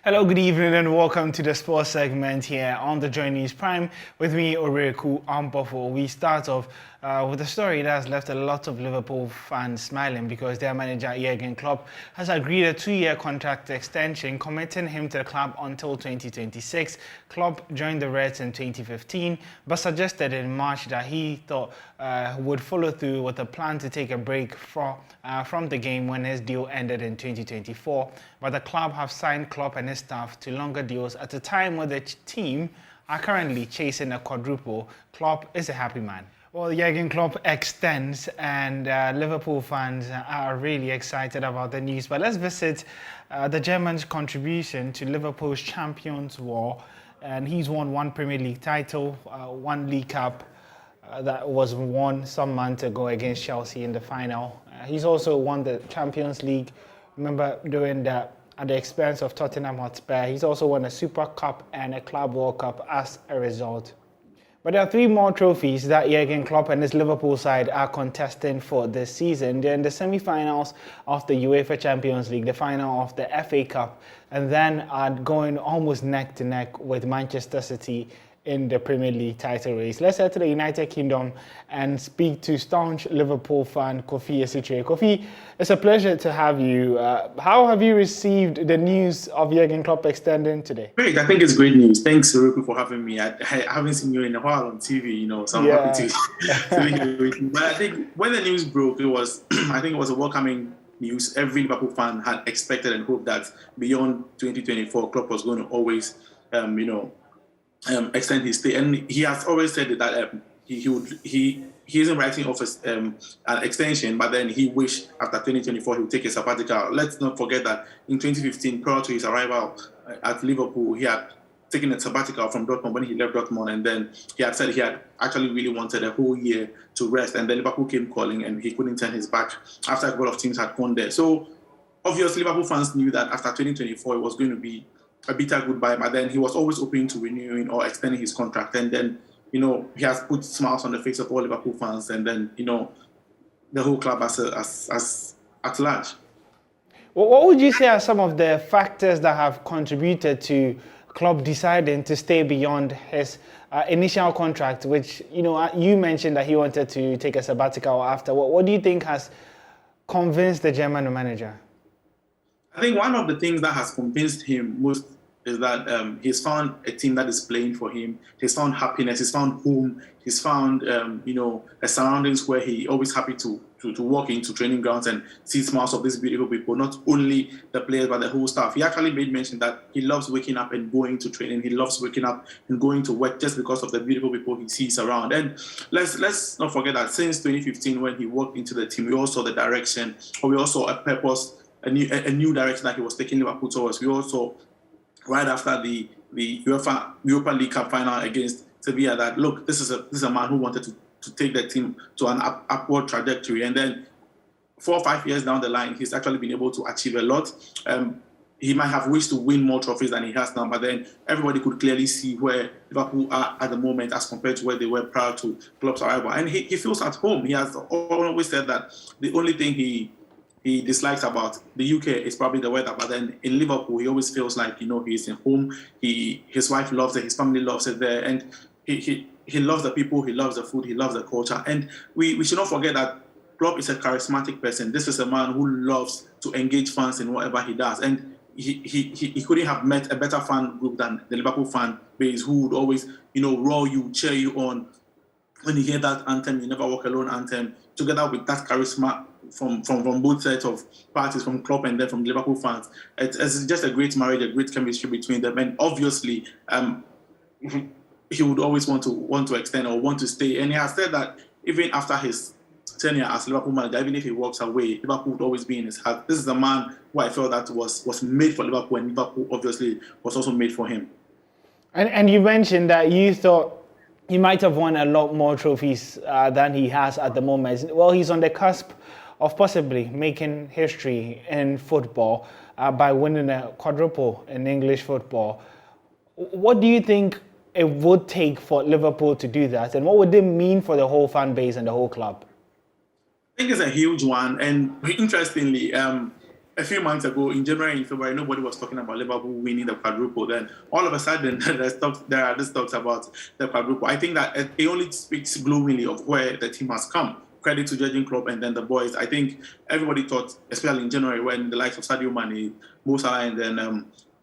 Hello, good evening, and welcome to the sports segment here on the Joy News Prime with me, Owuraku Ampofo. We start off with a story that has left a lot of Liverpool fans smiling because their manager Jurgen Klopp has agreed a 2-year contract extension, committing him to the club until 2026. Klopp joined the Reds in 2015, but suggested in March that he thought would follow through with a plan to take a break from the game when his deal ended in 2024. But the club have signed Klopp and his staff to longer deals at a time when the team are currently chasing a quadruple. Klopp is a happy man. Well, Jurgen Klopp extends, and Liverpool fans are really excited about the news. But let's visit the German's contribution to Liverpool's Champions War. And he's won one Premier League title, one League Cup that was won some months ago against Chelsea in the final. He's also won the Champions League. Remember doing that at the expense of Tottenham Hotspur. He's also won a Super Cup and a Club World Cup as a result. But there are 3 more trophies that Jurgen Klopp and his Liverpool side are contesting for this season. They're in the semi-finals of the UEFA Champions League, the final of the FA Cup, and then are going almost neck to neck with Manchester City in the Premier League title race. Let's head to the United Kingdom and speak to staunch Liverpool fan Kofi Esitre. Kofi, it's a pleasure to have you. How have you received the news of Jurgen Klopp extending today? Great, I think it's great news. Thanks, Owuraku, for having me. I haven't seen you in a while on TV, so I'm happy to be here with you. But I think when the news broke, it was a welcoming news. Every Liverpool fan had expected and hoped that beyond 2024, Klopp was going to always, extend his stay, and he has always said that he isn't writing off an extension, but then he wished after 2024 he would take a sabbatical. Let's not forget that in 2015, prior to his arrival at Liverpool, he had taken a sabbatical from Dortmund when he left Dortmund, and then he had said he had actually really wanted a whole year to rest, and then Liverpool came calling and he couldn't turn his back after a couple of teams had gone there. So obviously Liverpool fans knew that after 2024 it was going to be a bitter goodbye, but then he was always open to renewing or extending his contract. And then, he has put smiles on the face of all Liverpool fans, and then, the whole club as at large. Well, what would you say are some of the factors that have contributed to Klopp deciding to stay beyond his initial contract, which, you mentioned that he wanted to take a sabbatical after. What do you think has convinced the German manager? I think one of the things that has convinced him most is that he's found a team that is playing for him. He's found happiness. He's found home. He's found, a surroundings where he always happy to walk into training grounds and see smiles of these beautiful people, not only the players, but the whole staff. He actually made mention that he loves waking up and going to training. He loves waking up and going to work just because of the beautiful people he sees around. And let's not forget that since 2015, when he walked into the team, we all saw the direction, or we all saw a purpose, a new direction that he was taking Liverpool towards. We also, right after the Europa League Cup final against Sevilla, that look, this is a man who wanted to take the team to an upward trajectory. And then 4 or 5 years down the line, he's actually been able to achieve a lot. He might have wished to win more trophies than he has now, but then everybody could clearly see where Liverpool are at the moment as compared to where they were prior to Klopp's arrival. And he feels at home. He has always said that the only thing he dislikes about the UK is probably the weather, but then in Liverpool he always feels like he's in home. His wife loves it, his family loves it there, and he loves the people, he loves the food, he loves the culture. And we should not forget that Klopp is a charismatic person. This is a man who loves to engage fans in whatever he does, and he couldn't have met a better fan group than the Liverpool fan base, who would always roar you, cheer you on when you hear that anthem, You Never Walk Alone anthem, together with that charisma from both sides of parties, from Klopp and then from Liverpool fans. It's just a great marriage, a great chemistry between them. And obviously, he would always want to extend or want to stay. And he has said that even after his tenure as Liverpool manager, even if he walks away, Liverpool would always be in his heart. This is a man who I felt that was made for Liverpool, and Liverpool obviously was also made for him. And you mentioned that you thought he might have won a lot more trophies than he has at the moment. Well, he's on the cusp of possibly making history in football by winning a quadruple in English football. What do you think it would take for Liverpool to do that, and what would it mean for the whole fan base and the whole club? I think it's a huge one, and interestingly, a few months ago, in January and February, nobody was talking about Liverpool winning the quadruple. Then all of a sudden, there are these talks about the quadruple. I think that it only speaks gloomily of where the team has come. Credit to Jurgen Klopp and then the boys. I think everybody thought, especially in January, when the likes of Sadio Mane, Mo Salah, and then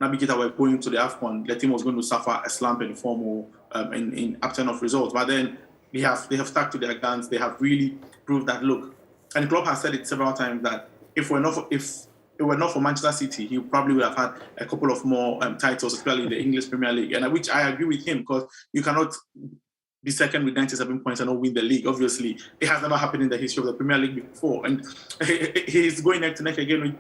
Naby Keita were going to the AFCON, the team was going to suffer a slump in form or in upturn of results. But then they have stuck to their guns. They have really proved that, look, and Klopp has said it several times that if it were not for Manchester City, he probably would have had a couple of more titles, especially in the English Premier League, and which I agree with him, because you cannot be second with 97 points and not win the league. Obviously, it has never happened in the history of the Premier League before, and he's going neck to neck again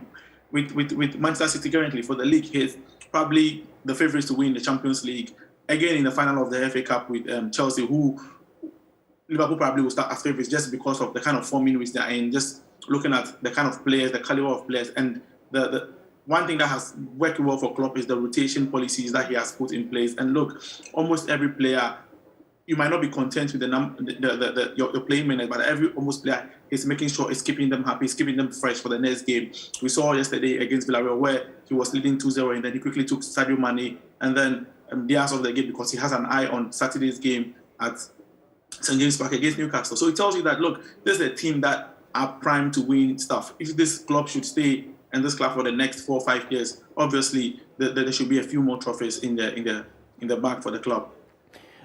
with Manchester City currently for the league. He's probably the favourites to win the Champions League, again in the final of the FA Cup with Chelsea, who Liverpool probably will start as favourites just because of the kind of form in which they are in, just looking at the kind of players, the caliber of players, and the one thing that has worked well for Klopp is the rotation policies that he has put in place. And look, almost every player, you might not be content with your playing minutes, but almost player is making sure he's keeping them happy, he's keeping them fresh for the next game. We saw yesterday against Villarreal where he was leading 2-0 and then he quickly took Sadio Mane and then the hours of the game because he has an eye on Saturday's game at St. James Park against Newcastle. So it tells you that, look, this is a team that are primed to win stuff. If this club should stay in this club for the next 4 or 5 years, obviously there should be a few more trophies in the bag for the club.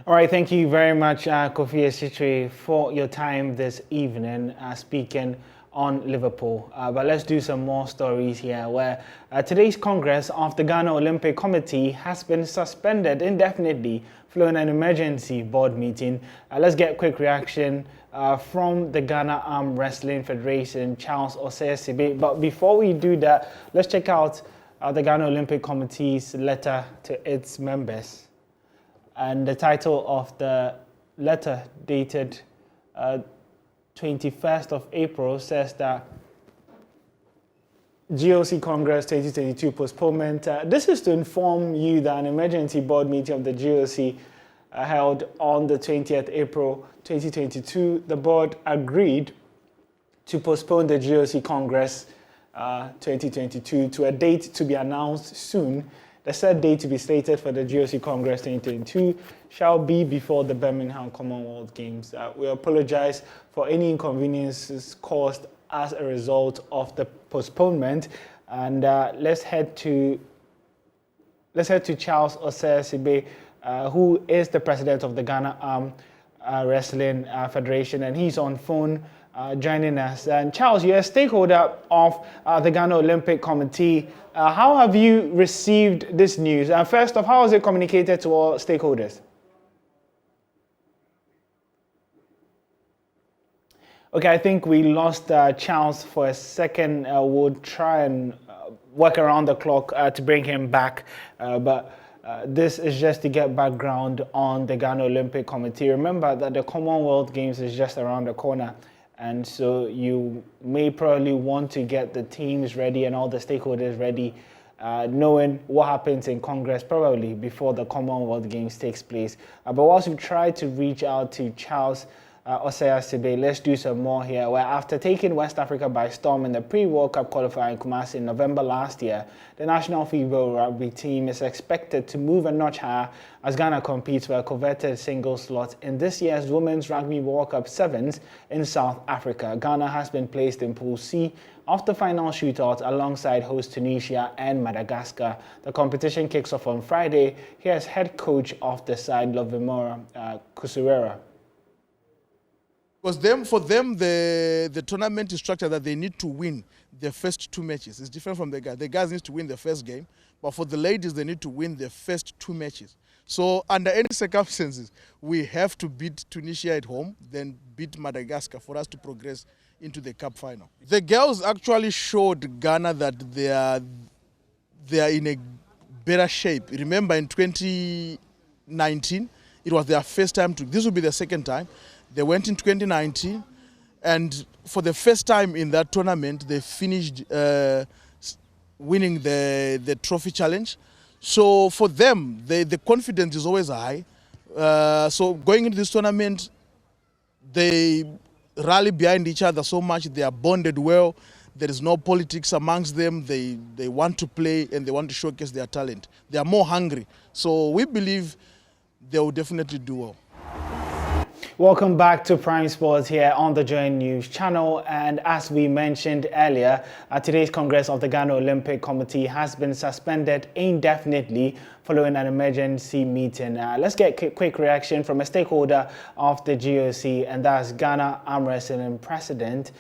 All right, thank you very much, Kofi Esitre, for your time this evening speaking on Liverpool. But let's do some more stories here where today's Congress of the Ghana Olympic Committee has been suspended indefinitely following an emergency board meeting. Let's get a quick reaction from the Ghana Arm Wrestling Federation, Charles Osei-Sibe. But before we do that, let's check out the Ghana Olympic Committee's letter to its members. And the title of the letter, dated 21st of April, says that GOC Congress 2022 postponement. This is to inform you that an emergency board meeting of the GOC held on the 20th April 2022. The board agreed to postpone the GOC Congress 2022 to a date to be announced soon. The said date to be slated for the GOC Congress 2022 shall be before the Birmingham Commonwealth Games. We apologize for any inconveniences caused as a result of the postponement. And let's head to Charles Osei-Sibe, who is the president of the Ghana Arm Wrestling Federation, and he's on phone joining us. And Charles, you're a stakeholder of the Ghana Olympic Committee. How have you received this news? First off, how was it communicated to all stakeholders? Okay, I think we lost Charles for a second. We'll try and work around the clock to bring him back. But this is just to get background on the Ghana Olympic Committee. Remember that the Commonwealth Games is just around the corner. And so you may probably want to get the teams ready and all the stakeholders ready, knowing what happens in Congress probably before the Commonwealth Games takes place. But whilst we try to reach out to Charles Osei-Sibe, let's do some more here, where after taking West Africa by storm in the pre-World Cup qualifier in Kumasi in November last year, the national female rugby team is expected to move a notch higher as Ghana competes for a coveted single slot in this year's Women's Rugby World Cup Sevens in South Africa. Ghana has been placed in Pool C of the final shootout alongside host Tunisia and Madagascar. The competition kicks off on Friday. Here's head coach of the side, Lovimora Kusurera. Because for them, the tournament is structured that they need to win the first 2 matches. It's different from the guys. The guys need to win the first game, but for the ladies, they need to win the first 2 matches. So under any circumstances, we have to beat Tunisia at home, then beat Madagascar for us to progress into the cup final. The girls actually showed Ghana that they are in a better shape. Remember, in 2019, it was their first time this will be the second time. They went in 2019, and for the first time in that tournament, they finished winning the trophy challenge. So for them, the confidence is always high. So going into this tournament, they rally behind each other so much. They are bonded well. There is no politics amongst them. They want to play and they want to showcase their talent. They are more hungry. So we believe they will definitely do well. Welcome back to Prime Sports here on the Joy News channel. And as we mentioned earlier, today's Congress of the Ghana Olympic Committee has been suspended indefinitely following an emergency meeting. Let's get a quick reaction from a stakeholder of the GOC, and that's Ghana Arm Wrestling President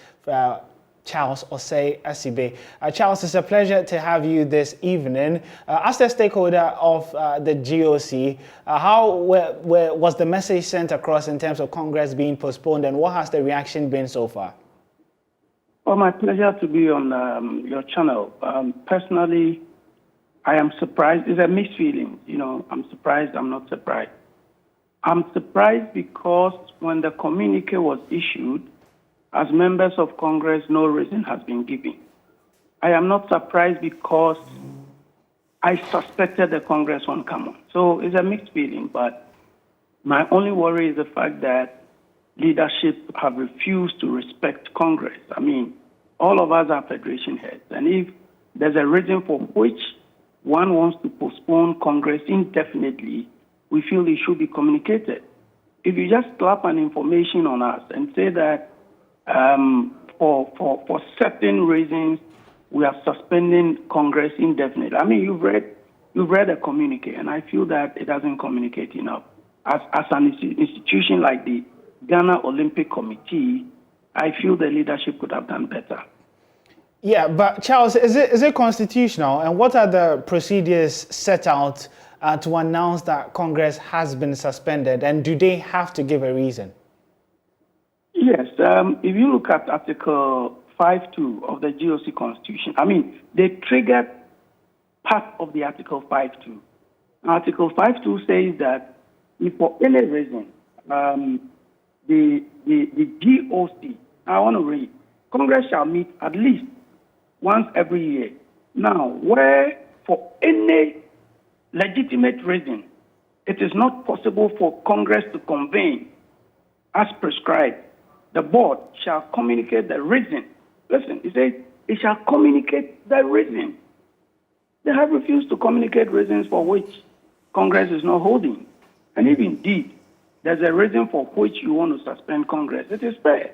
Charles Osei Asibe. Charles, it's a pleasure to have you this evening. As the stakeholder of the GOC, how was the message sent across in terms of Congress being postponed, and what has the reaction been so far? Well, my pleasure to be on your channel. Personally, I am surprised. It's a mixed feeling. You know, I'm surprised, I'm not surprised. I'm surprised because when the communique was issued, as members of Congress, no reason has been given. I am not surprised because I suspected the Congress won't come on. So it's a mixed feeling, but my only worry is the fact that leadership have refused to respect Congress. I mean, all of us are federation heads, and if there's a reason for which one wants to postpone Congress indefinitely, we feel it should be communicated. If you just slap an information on us and say that for certain reasons, we are suspending Congress indefinitely. I mean, you've read a communique, and I feel that it doesn't communicate enough. As an institution like the Ghana Olympic Committee, I feel the leadership could have done better. Yeah, but Charles, is it constitutional? And what are the procedures set out to announce that Congress has been suspended? And do they have to give a reason? Yes, if you look at Article 5.2 of the GOC Constitution, I mean, they triggered part of the Article 5.2. Article 5.2 says that if for any reason the GOC, I want to read, Congress shall meet at least once every year. Now, where for any legitimate reason it is not possible for Congress to convene as prescribed, the board shall communicate the reason. Listen, it says it shall communicate the reason. They have refused to communicate reasons for which Congress is not holding. And if indeed there's a reason for which you want to suspend Congress, it is fair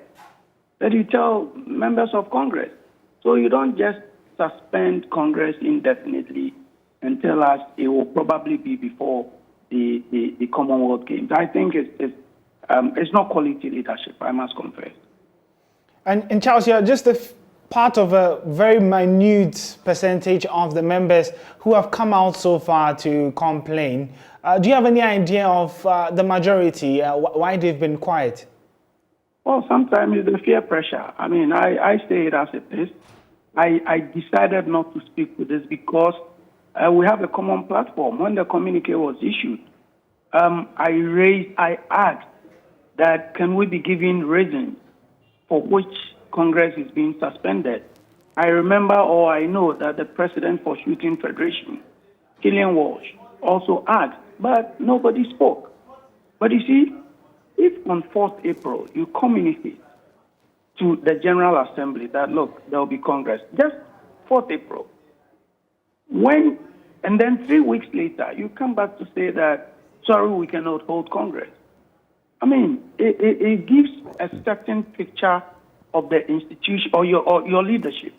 that you tell members of Congress. So you don't just suspend Congress indefinitely and tell us it will probably be before the Commonwealth Games. I think it's not quality leadership, I must confess. And Charles, you're just part of a very minute percentage of the members who have come out so far to complain. Do you have any idea of the majority, why they've been quiet? Well, sometimes it's the fear pressure. I mean, I say it as it is. I decided not to speak with this because we have a common platform. When the communique was issued, I asked that can we be given reasons for which Congress is being suspended. I remember or I know that the president for Shooting Federation, Killian Walsh, also asked, but nobody spoke. But you see, if on 4th April you communicate to the General Assembly that, look, there will be Congress, just 4th April, and then 3 weeks later, you come back to say that, sorry, we cannot hold Congress. I mean, it gives a certain picture of the institution or your leadership.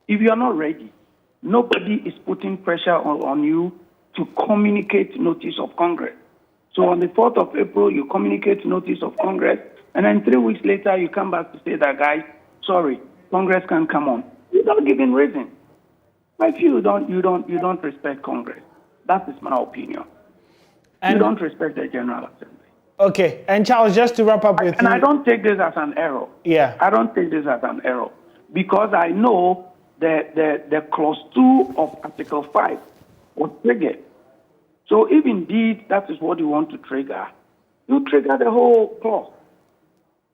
If you are not ready, nobody is putting pressure on you to communicate notice of Congress. So on the 4th of April, you communicate notice of Congress, and then 3 weeks later, you come back to say that, guys, sorry, Congress can't come on. Without giving reason. I feel you don't respect Congress. That is my opinion. And you don't respect the General Assembly. Okay, and Charles, just to wrap up with you. I don't take this as an error. Yeah. I don't take this as an error because I know the clause 2 of Article 5 was triggered. So if indeed that is what you want to trigger, you trigger the whole clause,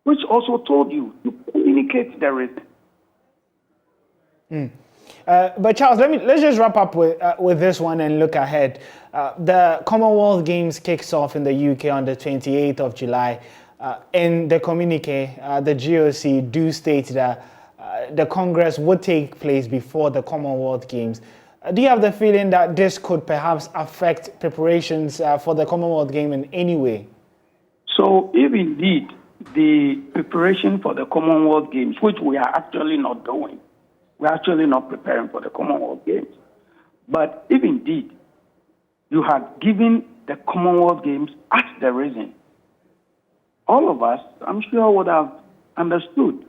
which also told you to communicate the reason. But Charles, let's just wrap up with this one and look ahead. The Commonwealth Games kicks off in the UK on the 28th of July. In the communique, the GOC do state that the Congress would take place before the Commonwealth Games. Do you have the feeling that this could perhaps affect preparations for the Commonwealth Game in any way? So if indeed the preparation for the Commonwealth Games, which we are actually not doing, we're actually not preparing for the Commonwealth Games. But if indeed you had given the Commonwealth Games as the reason, all of us, I'm sure, would have understood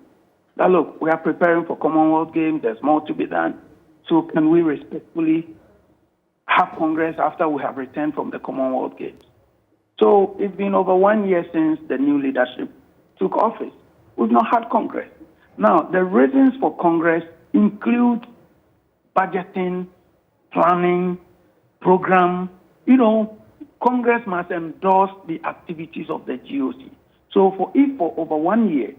that, look, we are preparing for Commonwealth Games, there's more to be done. So can we respectfully have Congress after we have returned from the Commonwealth Games? So it's been over 1 year since the new leadership took office. We've not had Congress. Now, the reasons for Congress include budgeting, planning, program. Congress must endorse the activities of the GOC. So if for over 1 year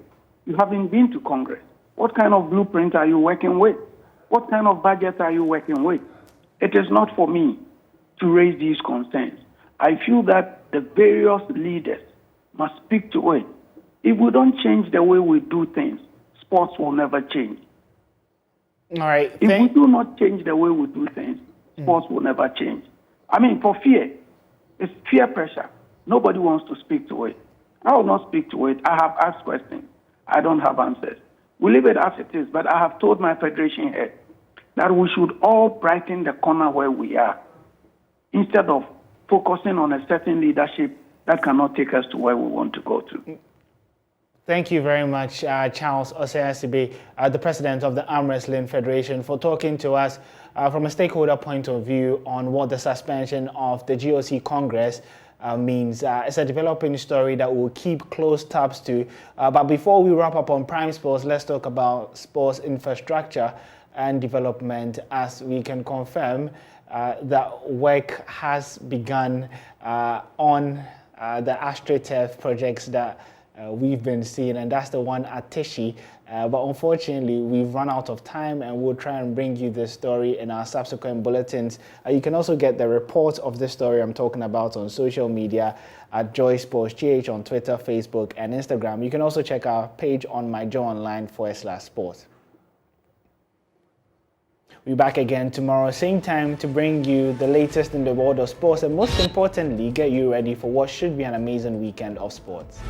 you haven't been to Congress, what kind of blueprint are you working with? What kind of budget are you working with? It is not for me to raise these concerns. I feel that the various leaders must speak to it. If we don't change the way we do things, sports will never change. All right. If we do not change the way we do things, sports will never change. I mean, for fear, it's fear pressure. Nobody wants to speak to it. I will not speak to it. I have asked questions. I don't have answers. We leave it as it is, but I have told my federation head that we should all brighten the corner where we are instead of focusing on a certain leadership that cannot take us to where we want to go to. Thank you very much, Charles Osei-Asibe, the president of the Arm Wrestling Federation, for talking to us from a stakeholder point of view on what the suspension of the GOC Congress means. It's a developing story that we'll keep close tabs to. But before we wrap up on Prime Sports, let's talk about sports infrastructure and development, as we can confirm that work has begun on the AstroTurf projects that we've been seeing, and that's the one at Tishi. But unfortunately, we've run out of time, and we'll try and bring you this story in our subsequent bulletins. You can also get the report of this story I'm talking about on social media at Joy Sports GH on Twitter, Facebook, and Instagram. You can also check our page on myjoyonline/sport. We'll be back again tomorrow, same time, to bring you the latest in the world of sports, and most importantly, get you ready for what should be an amazing weekend of sports.